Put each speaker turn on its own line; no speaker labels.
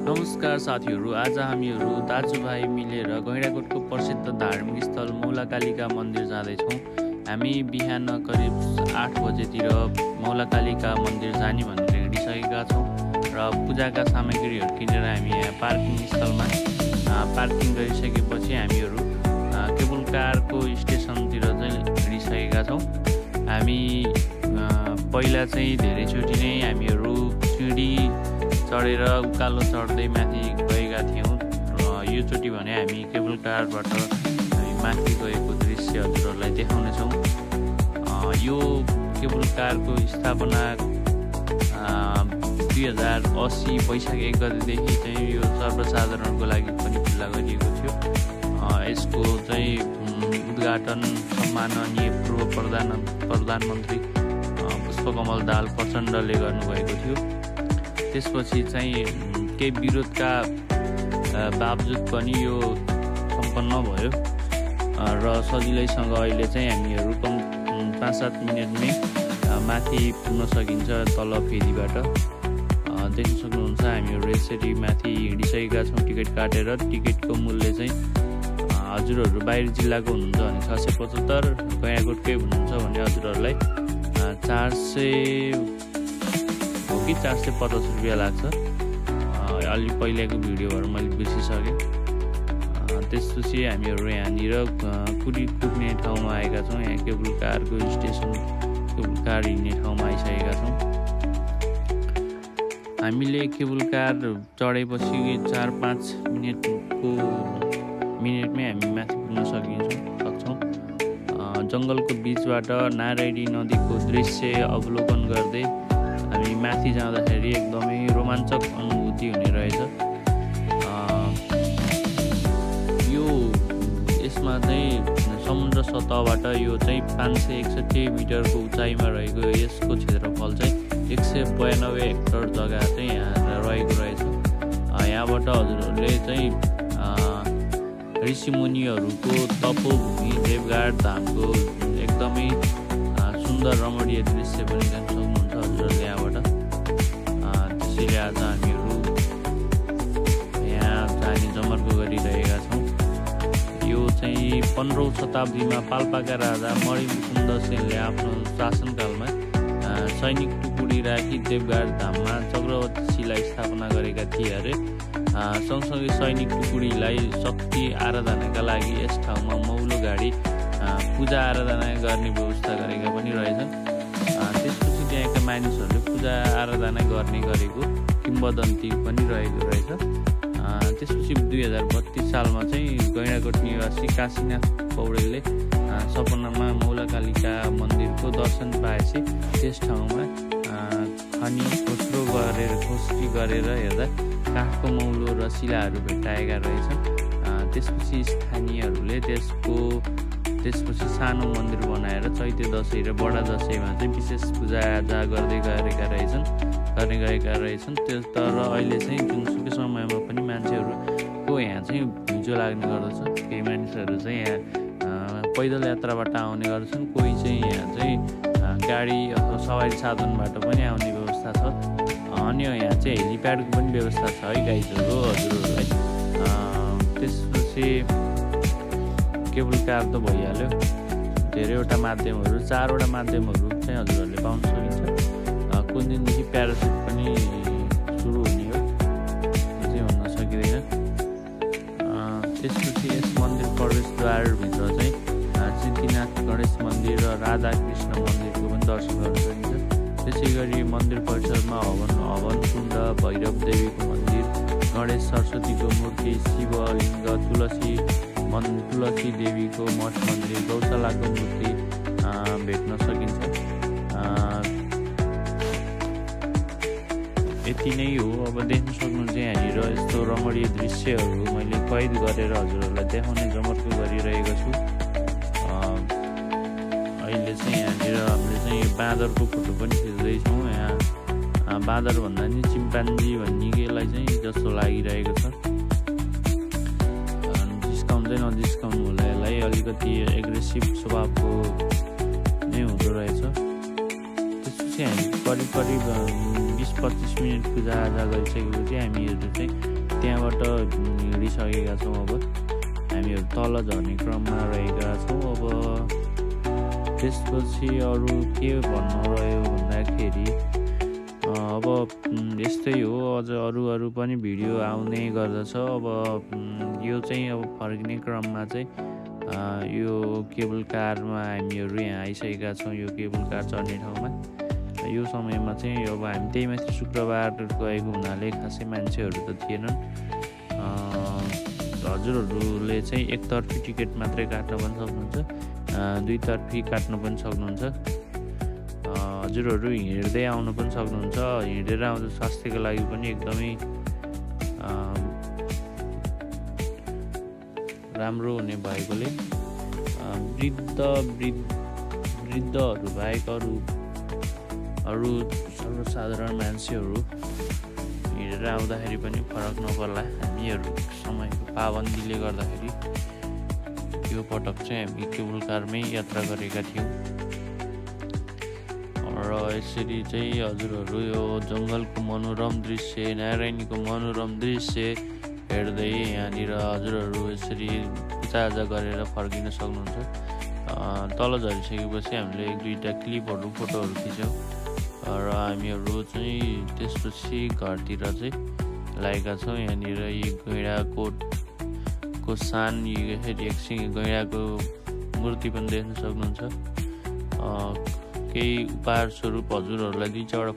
नमस्कार साथीहरू, आज हामीहरू दाजुभाइ मिलेर गैंडाकोटको प्रसिद्ध धार्मिक स्थल मौलाकालिका मन्दिर जाँदैछौँ। हामी बिहान करिब 8 बजेतिर मौलाकालिका मन्दिर जाने भनेर हिँडिसकेका छौँ र पूजाका सामग्रीहरू किनेर हामी यहाँ पार्किङ स्थलमा पार्किङ गरिसकेपछि हामीहरू केबल कारको स्टेसनतिर चाहिँ हिँडिसकेका छौँ। हामी पहिला चाहिँ धेरैचोटि नै हामीहरू सिँढी चढेर उकालो चढ्दै माथि गएका थियौँ। योचोटि भने हामी केबल कारबाट हामी माथि गएको दृश्य हजुरहरूलाई देखाउनेछौँ। यो केबल कारको स्थापना 2080 वैशाख 1 गतेदेखि चाहिँ यो सर्वसाधारणको लागि पनि खुल्ला गरिएको थियो। यसको चाहिँ उद्घाटन सम्माननीय पूर्व प्रधानमन्त्री पुष्पकमल दाहाल प्रचण्डले गर्नुभएको थियो। त्यसपछि चाहिँ केही विरोधका बावजुद पनि यो सम्पन्न भयो र सजिलैसँग अहिले चाहिँ हामीहरू 5-7 मिनटमै माथि पुग्न सकिन्छ। तल फेदीबाट देख्न सक्नुहुन्छ हामीहरू यसरी माथि हिँडिसकेका छौँ टिकट काटेर। टिकटको मूल्य चाहिँ हजुरहरू बाहिर जिल्लाको हुनुहुन्छ भने 675, गैंडाकोटकै हुनुहुन्छ भने हजुरहरूलाई 450 रुपियाँ लाग्छ। अलि पहिलाको भिडियोहरू मैले बिर्सिसकेँ। त्यसपछि हामीहरू यहाँनिर पुग्ने ठाउँमा आएका छौँ। यहाँ केबल कारको स्टेसन, केबल कार हिँड्ने ठाउँमा आइसकेका छौँ। हामीले केबल कार चढेपछि 4-5 मिनटमै हामी माथि पुग्न सक्छौँ। जङ्गलको बिचबाट नारायणी नदीको दृश्य अवलोकन गर्दै हामी माथि जाँदाखेरि एकदमै रोमाञ्चक अनुभूति हुने रहेछ। यसमा चाहिँ समुद्र सतहबाट यो चाहिँ 561 मिटरको उचाइमा रहेको यसको क्षेत्रफल चाहिँ 192 हेक्टर जग्गा चाहिँ यहाँ रहेको रहेछ। यहाँबाट हजुरहरूले चाहिँ ऋषिमुनिहरूको तपोभूमि देवघाट धामको एकदमै सुन्दर रमणीय दृश्य पनि देख्न सक्नुहुन्छ हजुरहरूले यहाँबाट। त्यसैले आज हामीहरू यहाँ जाने जमर्को गरिरहेका छौँ। यो चाहिँ 15औं शताब्दीमा पाल्पाका राजा मणिमुकुन्द सेनले आफ्नो शासनकालमा सैनिक टुकुडी राखी देवघाट धाममा चक्रवर्ती शिला स्थापना गरेका थिए अरे। सँगसँगै सैनिक टुकुडीलाई शक्ति आराधनाका लागि यस ठाउँमा मौलो गाडी पूजा आराधना गर्ने व्यवस्था गरेका पनि रहेछन्। त्यसपछि त्यहाँका मानिसहरूले पूजा आराधना गर्ने गरेको किम्वदन्ती पनि रहेको रहेछ। त्यसपछि 2032 सालमा चाहिँ गैंडाकोट निवासी काशीनाथ पौडेलले सपनामा मौलाकालिका मन्दिरको दर्शन पाएपछि त्यस ठाउँमा खोस्टी गरेर हेर्दा काठको मौलो र शिलाहरू भेट्टाएका रहेछन्। त्यसपछि स्थानीयहरूले त्यसपछि सानो मन्दिर बनाएर चैते दसैँ र बडा दसैँमा चाहिँ विशेष पूजाआजा गर्ने गएका रहेछन्। तर अहिले चाहिँ जुनसुकै समयमा पनि मान्छेहरूको यहाँ चाहिँ हिजो लाग्ने गर्दछ। केही मानिसहरू चाहिँ यहाँ पैदल यात्राबाट आउने गर्छन्, कोही चाहिँ यहाँ चाहिँ गाडी अथवा सवारी साधनबाट पनि आउने व्यवस्था छ। अनि यहाँ चाहिँ हेलिप्याडको पनि व्यवस्था छ है गाइजहरू हजुरहरूलाई। त्यसपछि केबल कार त भइहाल्यो। धेरैवटा माध्यमहरू 4वटा माध्यमहरू चाहिँ हजुरहरूले पाउन सकिन्छ। कुन दिनदेखि प्यारासुट पनि सुरु हुने हो त्यो चाहिँ भन्न सकिँदैन। त्यसपछि यस मन्दिर प्रवेशद्वारभित्र चाहिँ सिद्धिनाथ गणेश मन्दिर र राधा कृष्ण मन्दिरको पनि दर्शन गर्न सकिन्छ। त्यसै गरी मन्दिर परिसरमा हवन कुण्ड, भैरव देवीको मन्दिर, गणेश सरस्वतीको मूर्ति, शिवलिङ्ग, तुलसी देवीको मठ मन्दिर, गौशालाको मूर्ति भेट्न सकिन्छ। यति नै हो। अब देख्न सक्नुहुन्छ यहाँनिर यस्तो रमणीय दृश्यहरू मैले कैद गरेर हजुरहरूलाई देखाउने जमर्को गरिरहेको छु। अहिले चाहिँ यहाँनिर हामीले चाहिँ बाँदरको फोटो पनि खिच्दैछौँ। यहाँ बाँदर भन्दा नि चिम्पान्जी भन्ने केलाई चाहिँ जस्तो लागिरहेको छ। जिस्काउँदै नजिस्काउनु होला, यसलाई अलिकति एग्रेसिभ स्वभावको नै हुँदो रहेछ। त्यसपछि हामी करिब 20-25 मिनट पूजाआजा गरिसकेपछि हामीहरू चाहिँ हिँडिसकेका छौँ। अब हामीहरू तल झर्ने क्रममा रहेका छौँ। अब त्यसपछि अरू के भन्नु रह्यो भन्दाखेरि अब यस्तै हो, अझ अरू पनि भिडियो आउने गर्दछ। अब यो चाहिँ अब फर्किने क्रममा चाहिँ यो केबल कारमा हामीहरू यहाँ आइसकेका छौँ। यो केबल कार चढ्ने ठाउँमा यो समयमा चाहिँ अब हामी त्यही माथि शुक्रबार गएको हुनाले खासै मान्छेहरू त थिएनन्। हजुरहरूले चाहिँ एकतर्फी टिकट मात्रै काट्न पनि सक्नुहुन्छ, दुईतर्फी काट्न पनि सक्नुहुन्छ। हजुरहरू हिँड्दै आउन पनि सक्नुहुन्छ। हिँडेर आउँदा स्वास्थ्यको लागि पनि एकदमै राम्रो हुने भएकोले वृद्धहरू बाहेक अरू सर्वसाधारण मान्छेहरू हिँडेर आउँदाखेरि पनि फरक नपर्ला। हामीहरू समयको पाबन्दीले गर्दाखेरि यो पटक चाहिँ हामी केबल कारमै यात्रा गरेका थियौँ र यसरी चाहिँ हजुरहरू यो जङ्गलको मनोरम दृश्य, नारायणीको मनोरम दृश्य हेर्दै यहाँनिर हजुरहरू यसरी पूजाआजा गरेर फर्किन सक्नुहुन्छ। तल झरिसकेपछि हामीले 1-2टा क्लिपहरू फोटोहरू खिच्यौँ र हामीहरू चाहिँ त्यसपछि घरतिर चाहिँ लागेका छौँ। यहाँनिर यी गैँडाको सान, एकछिन गैँडाको मूर्ति पनि देख्न सक्नुहुन्छ। केही उपहार स्वरूप हजुरहरूलाई 2-4